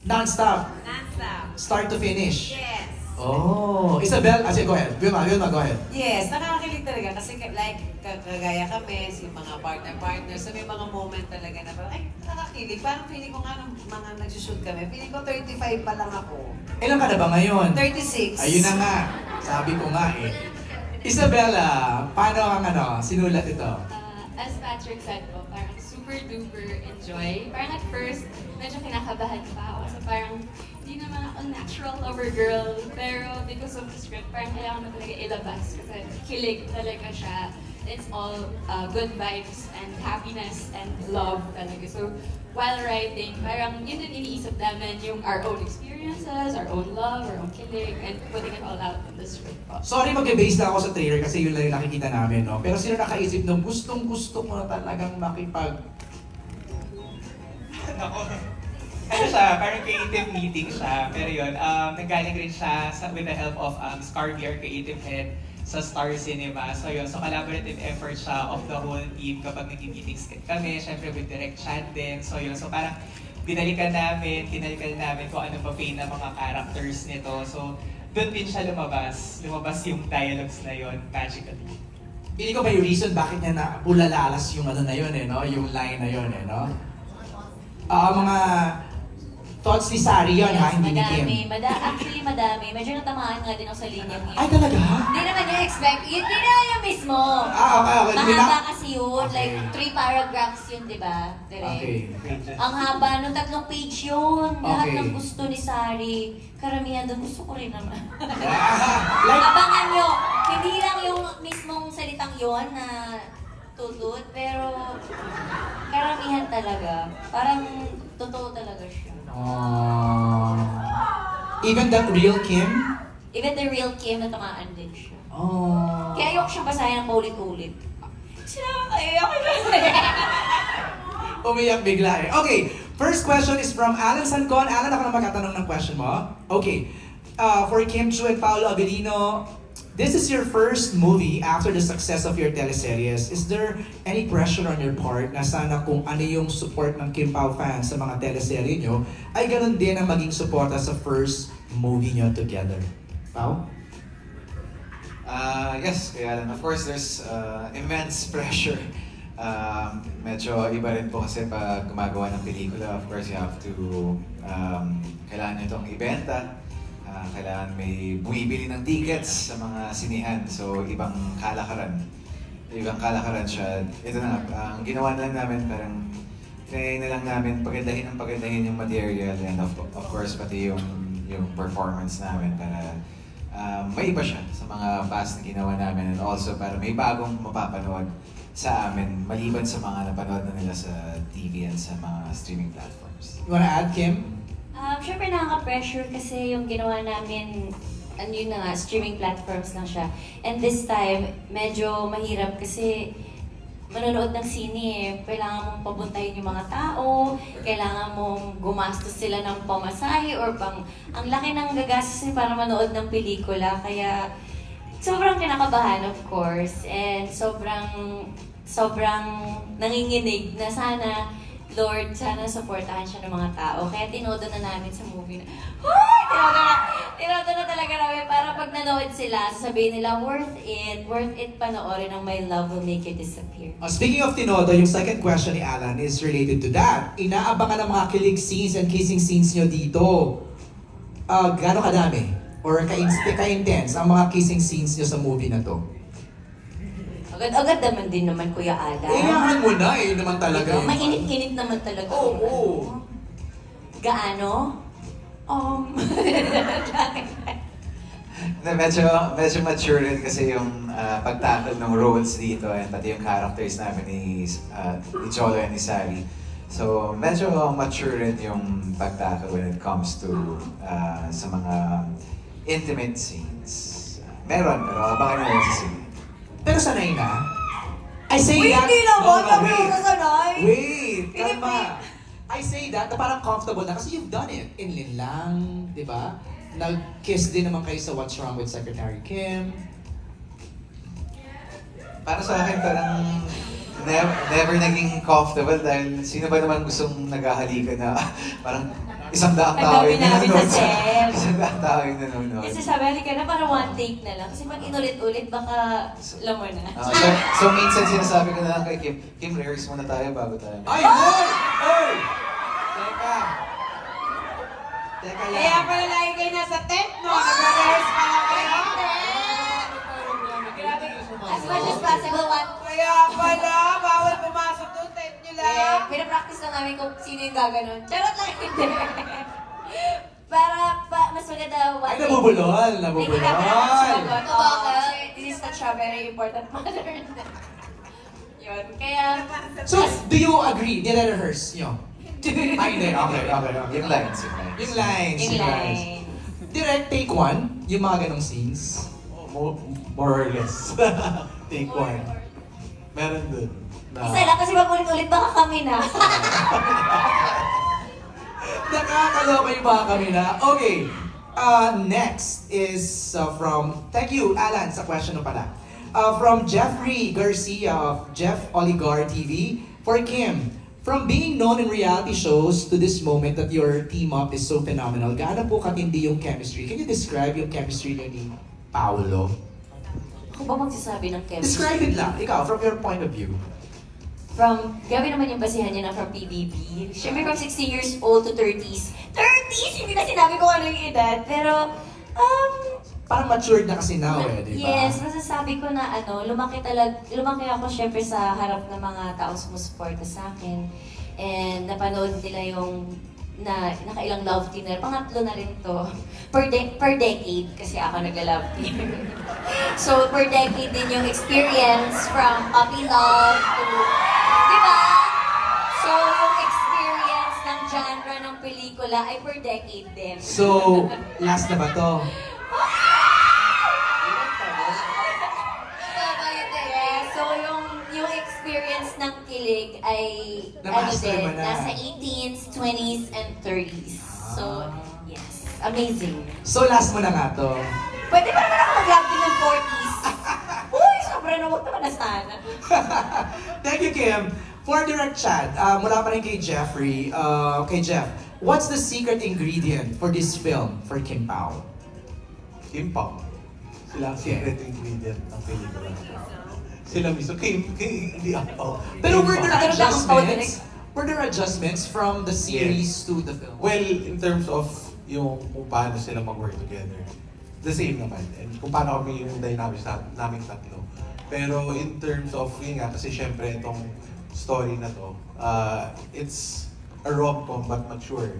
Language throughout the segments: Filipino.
Non-stop. Non-stop. Start to finish. Yes. Oh, Isabel, go ahead. Vilma, go ahead. Yes, nakakakilig talaga kasi like kagaya kami, si mga partner, so may mga moment talaga na parang, ay, nakakakilig. Parang feeling ko nga nung mga nagsushoot kami, feeling ko 35 pa lang ako. Ilan ka na ba ngayon? 36. Ayun na nga. Sabi ko nga eh. Isabella, paano ang sinulat ito? As Patrick said po, parang super duper enjoy. Parang at first, medyo kinakabahan pa ako. So parang, hindi naman ako natural lover girl. Pero because of the script, parang kailangan mo talaga ilabas. Kasi kilig talaga siya. It's all good vibes and happiness and love talaga. So while writing, parang yun din iniisip namin yung our own experiences, our own love, our own kilig, and putting it all out in the script po. Sorry, mag-base na ako sa trailer kasi yun lang yung nakikita namin, no? Pero sino nakaisip nung gustong-gusto ko na talagang makipag... Ano siya, parang creative meeting siya. Pero yun, nanggaling rin siya with the help of Scarby, our creative head, sa Star Cinema. So yun, so collaborative effort siya of the whole team kapag nag-meetings kami. Siyempre with Direct Chat din. So yun, so parang kinalikan namin kung ano pa pain ng mga characters nito. So doon din siya lumabas yung dialogues na yun magically. Hindi ko ba yung reason bakit niya na ulalalas yung na yun eh, no? Yung line na yun eh, no? Mga thoughts ni Sari yun, ha? Hindi ni Kim. Actually, madami. Medyo natamaan nga din ako sa linya niya. Ay, talaga? Hindi naman niya expect. Yun din naman yung mismo. Okay. Mahaba kasi yun. Like, 3 paragraphs yun, di ba? Okay. Ang haba nung 3 page yun. Lahat Okay. ng gusto ni Sari. Karamihan doon gusto ko rin naman. Like, Abangan nyo. Hindi lang yung mismong salitang yun na tutut, pero karamihan talaga. Parang totoo talaga siya. even the real Kim? Even the real Kim, natamaan din siya. Oh. Kaya ayoko siyang basahin ng paulit-ulit. Sila ayoko Umiyak bigla eh. Okay, first question is from Alan Sancon. Alan, ako na magtatanong ng question mo. Okay, for Kim Chiu and Paolo Avellino, this is your first movie after the success of your teleseries. Is there any pressure on your part na sana kung ano yung support ng Kim Pao fans sa mga teleserye nyo, ay ganun din ang maging suporta sa first movie nyo together? Pao? Yes, kaya lang. Of course, there's immense pressure. Medyo iba rin po kasi pag gumagawa ng pelikula, of course, you have to, kailangan itong ibenta. Kailangan may bumibili ng tickets sa mga sinihan. So, ibang kalakaran. Ibang kalakaran siya. Ito na, ang ginawa na lang namin, parang try na lang namin pagandahin yung material and of course, pati yung performance namin para may iba siya sa mga past na ginawa namin and also para may bagong mapapanood sa amin maliban sa mga napanood na nila sa TV and sa mga streaming platforms. You wanna add, Kim? Siyempre nakaka-pressure kasi yung ginawa namin, yun na nga, streaming platforms lang siya. And this time, medyo mahirap kasi manonood ng sine eh. Kailangan mong pabuntahin yung mga tao, kailangan mong gumastos sila ng pamasahe or ang laki ng gagastos para manood ng pelikula. Kaya sobrang kinakabahan, of course, and sobrang nanginginig na sana, Lord, sana supportahan siya ng mga tao. Kaya tinodo na namin sa movie na, tinodo na talaga namin para pag nanood sila, sasabihin nila, worth it panoorin ng My Love Will Make You Disappear. Speaking of tinodo, yung second question ni Alan is related to that. Inaabangan ng mga kilig scenes and kissing scenes nyo dito. Gaano kadami? Or ka-intense ang mga kissing scenes nyo sa movie na to? Agad-agad naman Kuya Alan. Iyahan mo na naman talaga yun. Mainit-init naman talaga. Oo. Gaano? Medyo mature rin kasi yung pagtakal ng roles dito and pati yung characters namin ni Cholo and ni Sally. So medyo mature rin yung pagtakal when it comes to sa mga intimate scenes. Meron, pero abangan nyo lang sa scene. Pero sanay na. I say that... Hindi naman! Wait! Kalma! I say that na parang comfortable na kasi you've done it. In Linlang, di ba? Nag-kiss din naman kayo sa What's Wrong with Secretary Kim. Para sa akin, parang never naging comfortable dahil sino ba naman gustong naghahalikan na parang Isang daang Ang tao dami yung namin sa nanonood. set. Isang daang tao yung nanonood. Kasi sabi, halika na para one take na lang. Kasi pag inulit-ulit, baka alam mo na. So minsan sinasabi ko na lang kay Kim, rehearse muna tayo bago tayo. Ay, hoy! Hoy! Teka. Teka lang. Kaya pala lagi kayo nasa tent, no? Nag-rehearse pa lang kayo. Grabe. As much as possible, one. Kaya pala, bawal pumasok doon, tent nyo lang. Pinapractice lang namin kung sino yung gaganon. Charot lang, hindi. Para mas maganda one Ay, take. nabubulol. Hindi ka sumagot. This is such a very important matter. Yun, kaya... So, do you agree? Nire-rehearse nyo? Ay, hindi. Okay. Yung lines. Yung lines. Yung line. Direct take one, yung mga ganong scenes. More or less. Take one. Meron dun. Isa lang kasi pag ulit-ulit baka kami na. Nakakaloka yung mga kami na. Okay. Next is from... Thank you, Alan, sa question mo pala. From Jeffrey Garcia of Jeff Oligar TV. For Kim, from being known in reality shows to this moment that your team up is so phenomenal, gaano po katindi yung chemistry? Can you describe yung chemistry niyo ni Paolo? Ako ba magsasabi ng chemistry? Describe it lang, ikaw, from your point of view. From, grabe naman yung basihan niya na from PBB. Siyempre from 16 years old to 30s. 30s! Hindi na sinabi ko ano yung edad. Pero, Parang matured na kasi now di ba? yes, masasabi ko na lumaki ako syempre sa harap ng mga tao sumusuporta sa akin. And napanood nila yung nakailang love team na, pangatlo na rin to. Per decade, kasi ako nagla-love team. So, per decade din yung experience from puppy love to, di ba? So, yung experience ng genre ng pelikula ay per decade din. So, last na ba to? Yes, so yung experience ng kilig ay Na-master mo na. nasa 18s, 20s, and 30s. So, yes, amazing. So, last mo na nga to. Pwede pa naman ako mag-love team ng 40s. Uy, sobra na, huwag naman na sana. Thank you, Kim. For direct chat, mula pa rin kay Jeffrey. Kay Jeff, what's the secret ingredient for this film for Kim Pao? Impact. Sila ang secret ingredient ng pelikula. Sila mismo. Hindi ako. Pero were there Impact. adjustments? Were there adjustments from the series to the film? Well, in terms of yung kung paano sila mag-work together, the same naman. And kung paano kami yung dynamics namin tatlo. Pero in terms of, yun nga, kasi syempre itong story na to, it's a rom-com but mature.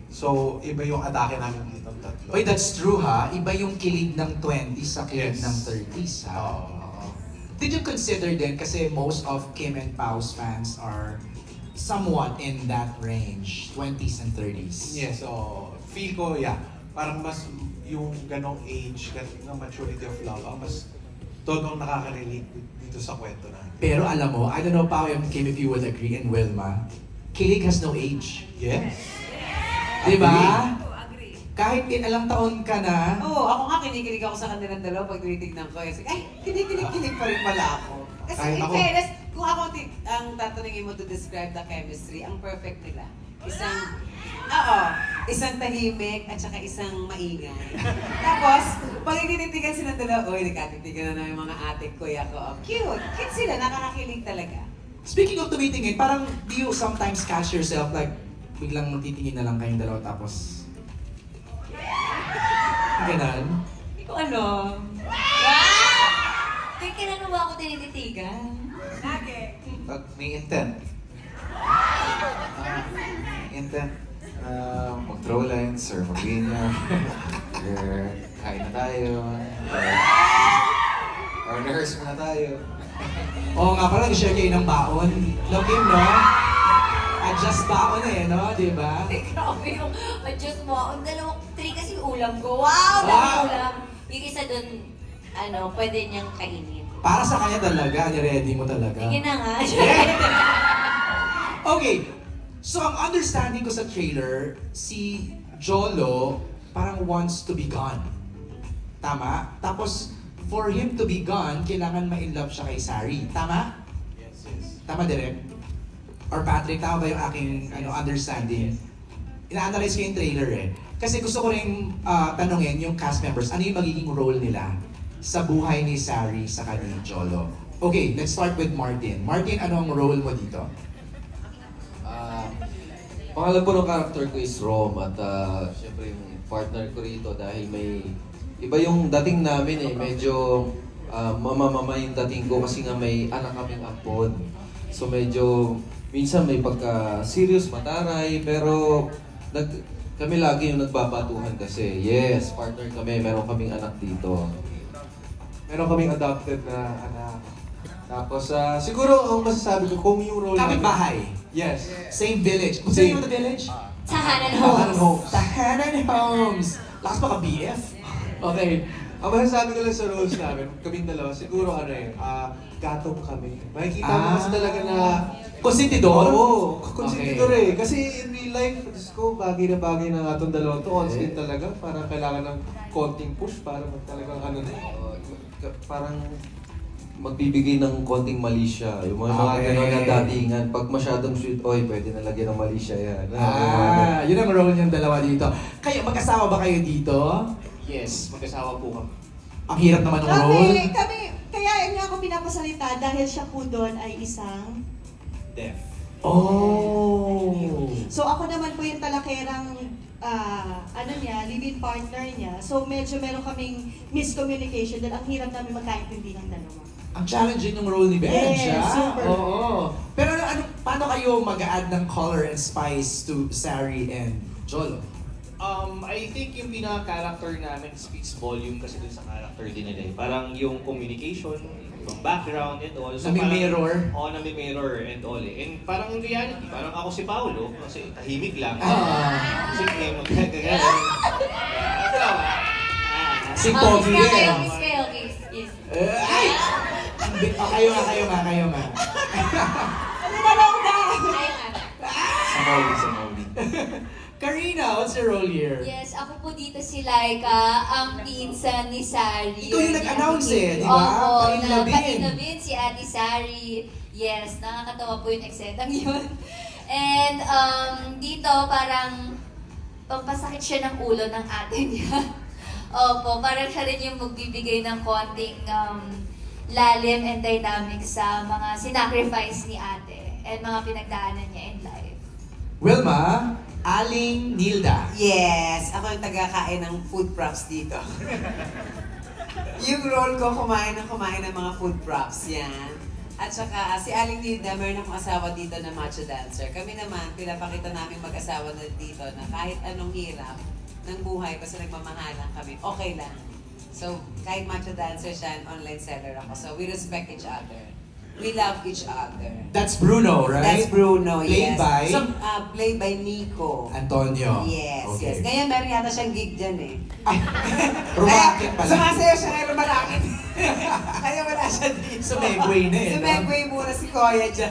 So, iba yung atake namin dito ng tatlo. Wait, that's true ha? Iba yung kilig ng 20s sa kilig Yes. ng 30s ha? Oo. Did you consider din, kasi most of Kim and Pao's fans are somewhat in that range, 20s and 30s. Yes, so feel ko, yeah, parang mas yung ganong age, ganong maturity of love, ang mas todong nakaka-relate dito sa kwento na. Pero alam mo, I don't know Pao and Kim if you would agree, and Wilma, kilig has no age. Yes. Diba? Agree. Kahit ilang taon ka na, Oo, ako nga kinikilig ako sa kanilang dalawa pag tinitignan ko. Kasi, ay, kinikilig pa rin pala ako. Kasi Kahit in ako. fairness, kung ako ang tatanungin mo to describe the chemistry, ang perfect nila. Isang tahimik at saka isang maingay. Tapos, pag tinitigan silang dalawa, oy, nagkatitigan na ng mga ate ko, ako. Oh, cute! Cute sila, nakakakilig talaga. speaking of tumitingin, parang do you sometimes catch yourself like, biglang titingin na lang kayong dalawa tapos... Ganon? Hindi ko alam. Kaya kailan mo ako tinititigan? Pag may intent. Intent. Mag-throw lines or mag-linya. Or kain na tayo. Or rehearse muna tayo. Oo nga pala, nag-share kayo ng baon. No, Kim, no? Adjust baon no? Di ba? Grabe yung adjust mo. Ang dalawang 3 kasi yung ulam ko. Wow! Daming ulam. Yung isa dun, pwede niyang kainin. Para sa kanya talaga, ni-ready mo talaga. Sige na nga. Okay, so ang understanding ko sa trailer, si Jolo parang wants to be gone. Tama? Tapos, for him to be gone, kailangan ma-inlove siya kay Sari. Tama? Yes, yes. Tama, Direk? Or Patrick, tama ba yung aking understanding? ina-analyze ko yung trailer eh. Kasi gusto ko rin tanungin yung cast members, ano yung magiging role nila sa buhay ni Sari sa ni Jolo. Okay, let's start with Martin. Martin, ano ang role mo dito? Pangalan po ng character ko is Rom at syempre yung partner ko rito dahil may iba yung dating namin eh, medyo mama yung dating ko kasi nga may anak kaming ampon. So medyo minsan may pagka-serious, mataray, pero kami lagi yung nagbabatuhan kasi yes, partner kami, meron kaming anak dito. Meron kaming adopted na anak. Tapos siguro ang masasabi ko kung yung role Kapit bahay. Yes. Same village. Kung saan yung the village? Tahanan Homes. Tahanan Homes. Lakas pa ka BF. Okay. Ang masasabi ko lang sa roles namin, kaming dalawa, siguro gatong kami. Makikita mo kasi talaga na... Konsentidor? Oo, konsentidor eh. Kasi in real life, ko, bagay na bagay na nga itong dalawang to. On screen talaga, parang kailangan ng konting push para talagang ano na parang magbibigay ng konting mali siya. Yung mga gano'n na datingan, pag masyadong sweet, oy, pwede na lagyan ng mali siya yan. Yun ang role niyang dalawa dito. Kayo, mag-asawa ba kayo dito? Yes, mag-asawa po kami. Ang hirap naman ng role. Kaya niya ako pinapasalita dahil siya po doon ay isang... Deaf. Oh! So ako naman po yung talakerang live-in partner niya. So medyo meron kaming miscommunication dahil ang hirap namin magkaintindi ng dalawa. Ang challenging yung role ni Benj, Yes, super. Oo. Pero paano kayo mag-add ng color and spice to Sari and Jolo? I think yung pinaka-character namin speaks volume kasi dun sa character din nila eh. Parang yung communication, yung background and all. So Nami-mirror? Oo, nami-mirror and all eh. And parang in reality, parang ako si Paolo, kasi tahimik lang. Sige, magkagagano. Si Pogi din. Kiss kayo, kiss. Ay! Kayo nga. Ano na lang ba? Sa Maui. Karina, what's your role here? Yes, ako po dito si Laika, ang pinsan ni Sari. Ikaw yung nag-announce eh, di ba? Oo, Painlabin. Painlabin si Ate Sari. Yes, nakakatawa po yung eksetang yun. And dito parang pampasakit siya ng ulo ng ate niya. Opo, parang siya rin yung magbibigay ng konting lalim and dynamic sa mga sinacrifice ni ate and mga pinagdaanan niya in life. Wilma, Aling Nilda. Yes, ako yung taga-kain ng food props dito. Yung role ko, kumain ng mga food props, yan. At saka, si Aling Nilda, meron akong asawa dito na macho dancer. Kami naman, pinapakita namin mag-asawa na dito na kahit anong hirap ng buhay, basta nagmamahalan kami, okay lang. So, kahit macho dancer siya, online seller ako. So, we respect each other. We love each other. That's Bruno, right? That's Bruno, Played yes. by? So, played by Nico. Antonio. Yes, Okay. yes. Kaya meron yata siyang gig dyan eh. Ay, rumakit pala. Sumasayaw siya ngayon rumakit. Kaya wala siya dito. Sumegway na eh, no? Sumegway muna si Koya dyan.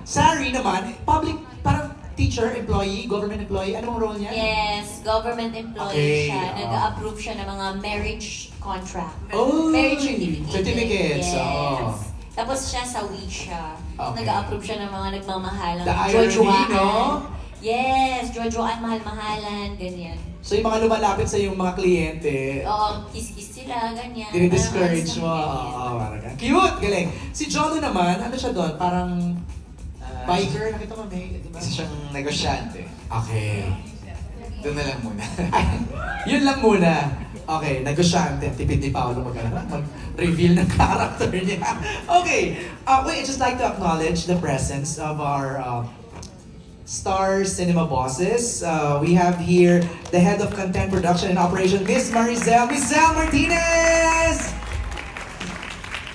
Sari naman, public, parang teacher, employee, government employee. Anong role niya? Yes, government employee siya. Nag-approve siya ng mga marriage contract. Oh, Marriage certificate. certificates. Yes. Oo. Tapos siya sa Wisha. Okay. Nag-approve siya ng mga nagmamahalang The irony, no? Yes, jojoan, mahal-mahalan, ganyan. So yung mga lumalapit sa yung mga kliyente, Oo, kiss-kiss sila, ganyan. dinidiscourage mo. Parang Oo, parang ganun. Cute! Galing. Si Jolo naman, ano siya doon? Parang biker, nakita mo may, di ba? Isa siyang negosyante. Okay. Doon na lang muna. Yun lang muna. Okay, negosyante. Tipid ni Paolo mag-reveal ng character niya. Okay. Wait, I'd just like to acknowledge the presence of our Star Cinema bosses. We have here the head of content production and operation, Miss Maricel Martinez!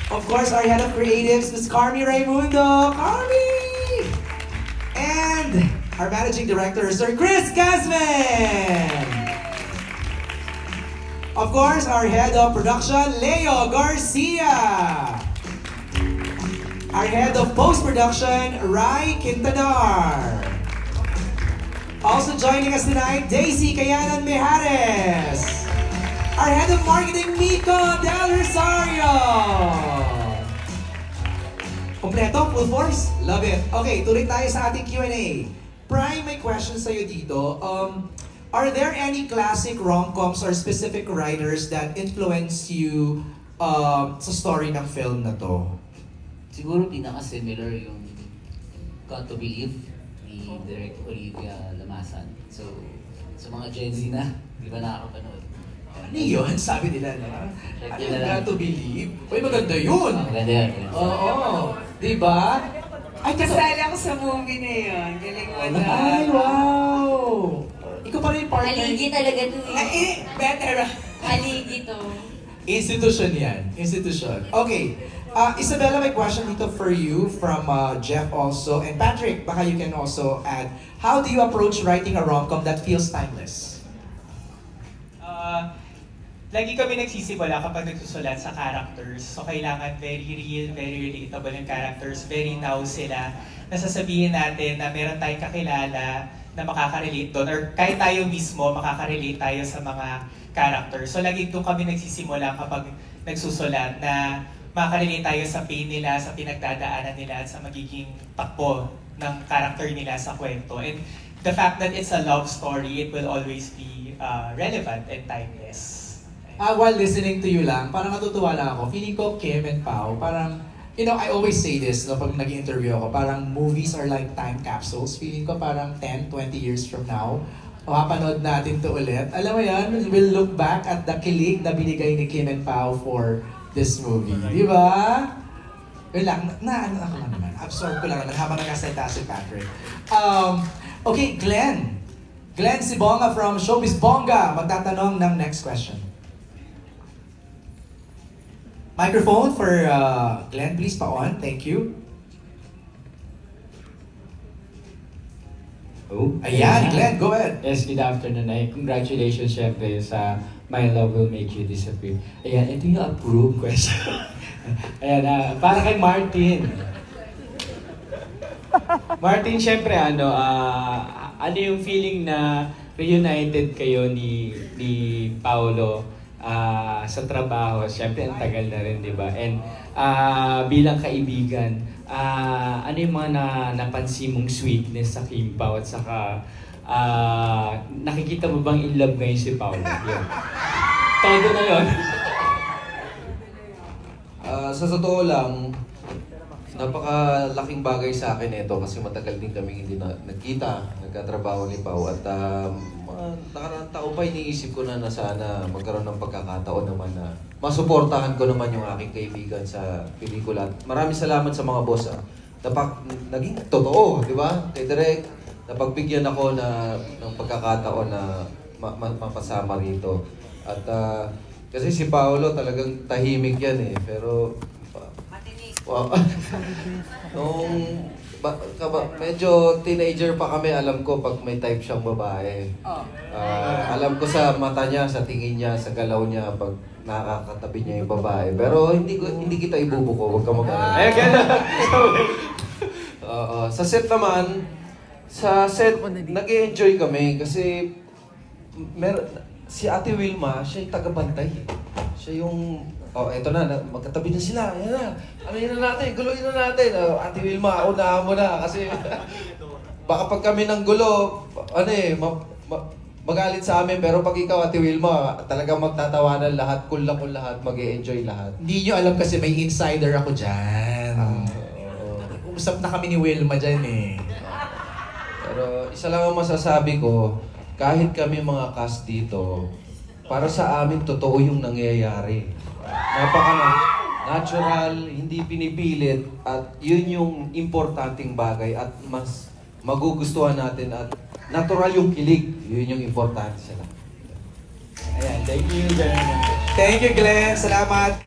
Of course, our head of creatives, Miss Carmi Raimundo. Carmi! And our managing director, Sir Chris Casman! Of course, our head of production, Leo Garcia. Our head of post-production, Rai Quintadar. Also joining us tonight, Daisy Kayanan Mejares. Our head of marketing, Miko Del Rosario. Kompleto, full force? Love it. Okay, tuloy tayo sa ating Q&A. Prime, may question sa'yo dito. Are there any classic rom-coms or specific writers that influenced you sa story ng film na to? Siguro pinaka-similar yung Got to Believe ni Direk Olivia Lamasan. So, sa mga Gen Z na, di ba nakakapanood? Ano yun? Sabi nila na. Ano yung Got to Believe? Uy, maganda yun! Maganda yan. Oo. Di ba? Ay, kasali ako sa movie na yun. Galing mo na. Ay, wow! Ikaw pa rin yung partner. Haligi talaga to eh. Ay, better. Haligi to. Institution yan. Institution. Okay. Isabella, may question dito for you from Jeff also. And Patrick, baka you can also add. How do you approach writing a rom-com that feels timeless? Lagi kami nagsisimula kapag nagsusulat sa characters. So kailangan very real, very relatable yung characters. Very now sila. Nasasabihin natin na meron tayong kakilala na makaka-relate doon. Or kahit tayo mismo, makaka-relate tayo sa mga characters. So lagi doon kami nagsisimula kapag nagsusulat na makaka-relate tayo sa pain nila, sa pinagdadaanan nila, at sa magiging takbo ng character nila sa kwento. And the fact that it's a love story, it will always be relevant and timeless. While listening to you lang, parang natutuwa lang ako. Feeling ko Kim and Pao, parang, you know, I always say this no, pag nag-interview ako, parang movies are like time capsules. Feeling ko parang 10, 20 years from now, mapapanood natin to ulit. Alam mo yan, we'll look back at the kilig na binigay ni Kim and Pao for this movie. Di ba? Yun lang, ano ako lang naman. Absorb ko lang naman habang nakasalita si Patrick. Okay, Glenn. Glenn Sibonga from Showbiz Bonga magtatanong ng next question. Microphone for Glenn, please pa-on. Thank you. Oh, ayan, Glenn, go ahead. Yes, good afternoon. Congratulations syempre sa My Love Will Make You Disappear. Ayan, ito yung approved question. Ayan, para kay Martin. Martin, syempre ano yung feeling na reunited kayo ni Paolo sa trabaho? Syempre ang tagal na rin, di ba? And bilang kaibigan, ano yung mga napansin mong sweetness sa Kim Pao at saka nakikita mo bang in love ngayon si Paolo? Yun. Todo na yun. Sa totoo lang, napakalaking bagay sa akin ito kasi matagal din kami hindi nagkita, nagkatrabaho ni Pao at nakaraang taon pa iniisip ko na sana magkaroon ng pagkakataon naman na masuportahan ko naman yung aking kaibigan sa pelikula. Maraming salamat sa mga boss. Naging totoo, di ba? Kay Direk, napagbigyan ako ng pagkakataon na mapasama rito. At kasi si Paolo talagang tahimik yan eh, pero wow. Medyo teenager pa kami, alam ko pag may type siyang babae. Alam ko sa mata niya, sa tingin niya, sa galaw niya pag nakakatabi niya yung babae. Pero hindi kita ibubuko, huwag ka mag-alala. Sa set naman, nag-e-enjoy kami kasi si Ate Wilma, siya yung taga-bantay. Siya yung eto na, magkatabi na sila. Yan na. Ano na natin? Guluhin na natin. Ate Wilma, unahan mo na. Kasi baka pag kami ng gulo, magalit sa amin. Pero pag ikaw, Ate Wilma, talagang magtatawanan lahat. Cool lahat. Mag-e-enjoy lahat. Hindi nyo alam kasi may insider ako dyan. Usap na kami ni Wilma dyan eh. Pero isa lang ang masasabi ko, kahit kami mga cast dito, para sa amin, totoo yung nangyayari. Napaka-natural, hindi pinipilit, at yun yung importanteng bagay at mas magugustuhan natin at natural yung kilig. Yun yung importante sila. Ayan, thank you very much. Thank you, Glenn. Salamat.